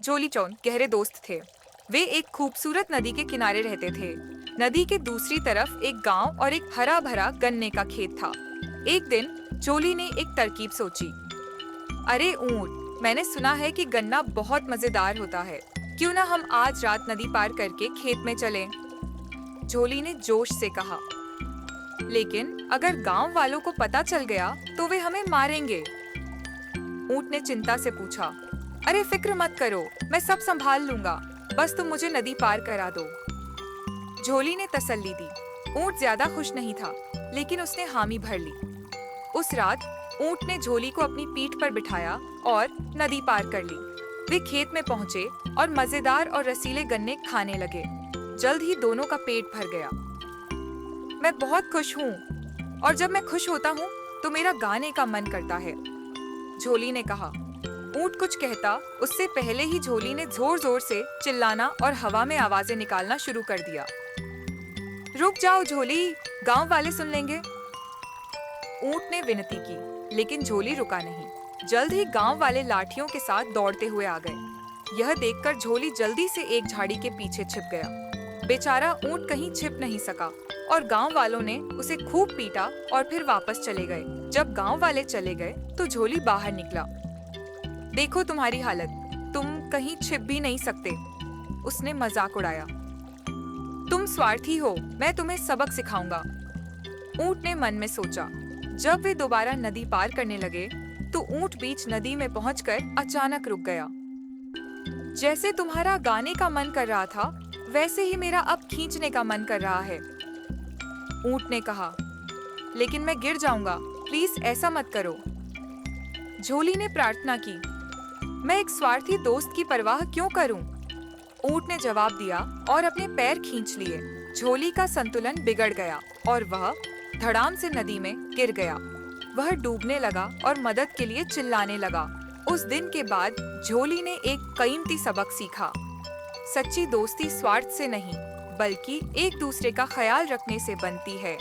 जोली चौन गहरे दोस्त थे। वे एक खूबसूरत नदी के किनारे रहते थे। नदी के दूसरी तरफ एक गांव और एक हरा भरा गन्ने का खेत था। एक दिन जोली ने एक तरकीब सोची। अरे ऊंट, मैंने सुना है कि गन्ना बहुत मजेदार होता है। क्यों ना हम आज रात नदी पार करके खेत में चलें? झोली ने जोश से कहा। लेकिन अगर गांव वालों को पता चल गया तो वे हमें मारेंगे। ऊंट ने चिंता से पूछा। अरे फिक्र मत करो, मैं सब संभाल लूंगा। बस तुम मुझे नदी पार करा दो। झोली ने तसल्ली दी। ऊंट ज्यादा खुश नहीं था, लेकिन उसने हामी भर ली। उस रात ऊंट ने झोली को अपनी पीठ पर बिठाया और नदी पार कर ली। वे खेत में पहुंचे और मजेदार और रसीले गन्ने खाने लगे। जल्द ही दोनों का पेट भर गया। मैं बहुत खुश हूँ, और जब मैं खुश होता हूँ तो मेरा गाने का मन करता है, झोली ने कहा। ऊंट कुछ कहता उससे पहले ही झोली ने जोर जोर से चिल्लाना और हवा में आवाजें निकालना शुरू कर दिया। रुक जाओ झोली, गांव वाले सुन लेंगे। ऊंट ने विनती की, लेकिन झोली रुका नहीं। जल्द ही गांव वाले लाठियों के साथ दौड़ते हुए आ गए। यह देखकर झोली जल्दी से एक झाड़ी के पीछे छिप गया। बेचारा ऊंट कहीं छिप नहीं सका और गांव वालों ने उसे खूब पीटा और फिर वापस चले गए। जब गांव वाले चले गए तो झोली बाहर निकला। देखो तुम्हारी हालत, तुम कहीं छिप भी नहीं सकते, उसने मजाक उड़ाया। तुम स्वार्थी हो, मैं तुम्हें सबक सिखाऊंगा, ऊंट ने मन में सोचा। जब वे दोबारा नदी पार करने लगे तो ऊंट बीच नदी में पहुंचकर अचानक रुक गया। जैसे तुम्हारा गाने का मन कर रहा था, वैसे ही मेरा अब खींचने का मन कर रहा है, ऊंट ने कहा। लेकिन मैं गिर जाऊंगा, प्लीज ऐसा मत करो। झोली ने प्रार्थना की। मैं एक स्वार्थी दोस्त की परवाह क्यों करूं? ऊंट ने जवाब दिया और अपने पैर खींच लिए। झोली का संतुलन बिगड़ गया और वह धड़ाम से नदी में गिर गया। वह डूबने लगा और मदद के लिए चिल्लाने लगा। उस दिन के बाद झोली ने एक कीमती सबक सीखा। सच्ची दोस्ती स्वार्थ से नहीं, बल्कि एक दूसरे का ख्याल रखने से बनती है।